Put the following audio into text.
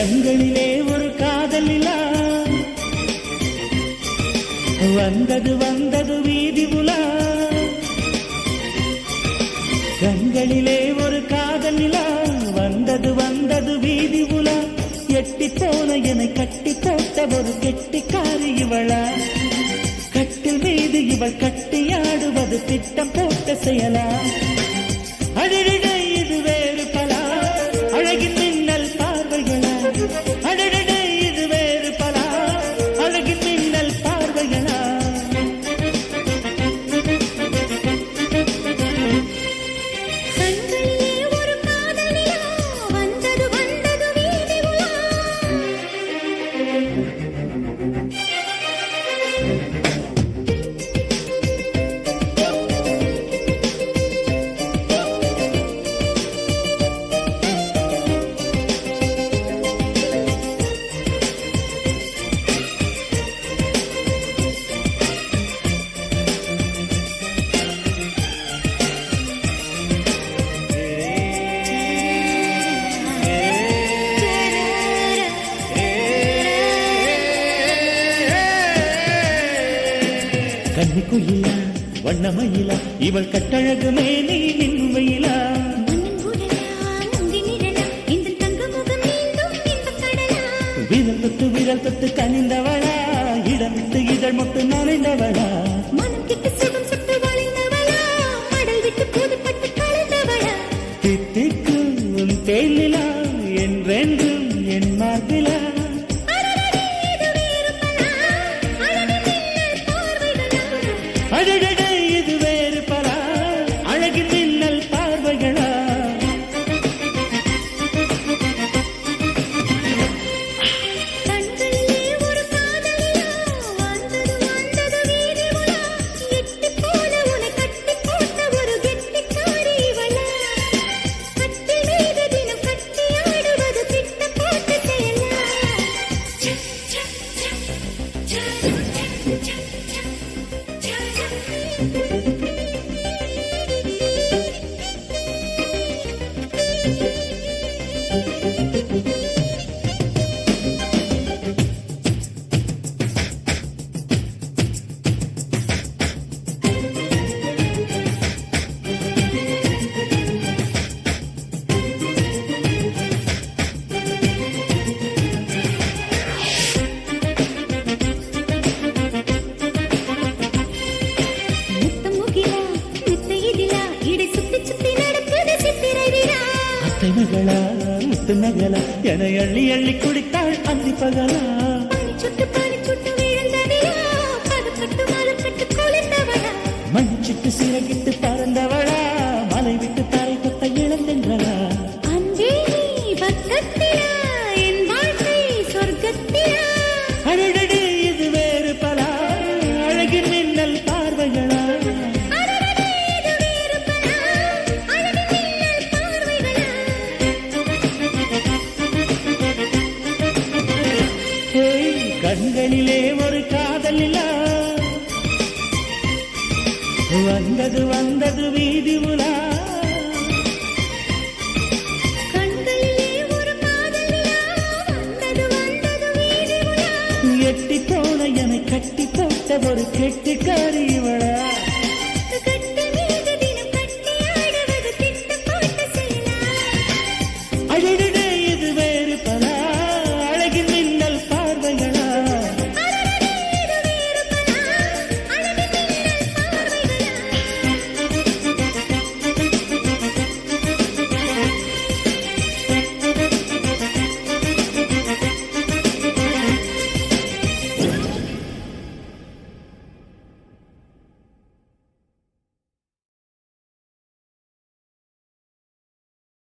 கண்களிலே ஒரு காதல் நிலா வந்தது வந்தது வீதி உலா கண்களிலே ஒரு காதல் நிலா வந்தது வந்தது வீதி உலா எட்டி போன என்னை கட்டி போட்ட ஒரு கெட்டிக்காரி இவளா கட்டில் மீது இவள் கட்டியாடுவது திட்டம் போட்ட செயலா அடடடே இது வேறு பலா அழகின் மின்னல் பார்வைகளா அடடடே இது வேறு பலா அழகின் மின்னல் பார்வைகளா கண்களிலே ஒரு காதல் நிலா வந்தது வந்தது வீதி உலா கன்னிக்குயிலா வண்ணமயிலா இவள் கட்டழகு மேனி நின்மையிலா விரல் தொட்டு கனிந்தவளா இடம் விட்டு இதழ் மொட்டு நனைந்தவளா தித்திக்கும் தேனிலா என்றென்றும் என் மார்பிலா அழகடே இது வேறு பலா அழகின் மின்னல் பார்வைகளா கண்களிலே ஒரு காதல் நிலா வந்தது வந்தது வீதி உலா எட்டி போன உன்னை கட்டி போட்ட ஒரு கெட்டிக்காரி இவளா கட்டில் மீது தினம் கட்டியாடுவது திட்டம் போட்ட செயலா முத்தம் முகிலா முத்தை இதிலா இடை சுத்தி சுத்தி நடக்குது சித்திரை விழா அத்தை மகளா முத்து மகளா என அள்ளி அள்ளி குடித்தாள் அந்தி பகலா பனி சுட்டு விழுந்ததிலா பதப்பட்டு மலப்பட்டு குளிர்ந்தவளா மஞ்சிட்டு சிறகிட்டு பறந்தவளா மலை விட்டு தரை கொத்த இழந்தென்றளா அன்பே நீ பக்கத்திலா என் வாழ்க்கை சொர்க்கத்திலா அழகடே இது வேறு பலா அழகின் மின்னல் பார்வைகளா அடடடே இது வேறு பலா அழகின் மின்னல் பார்வைகளா ஏய், கண்களிலே ஒரு காதல் நிலா வந்தது வந்தது வீதி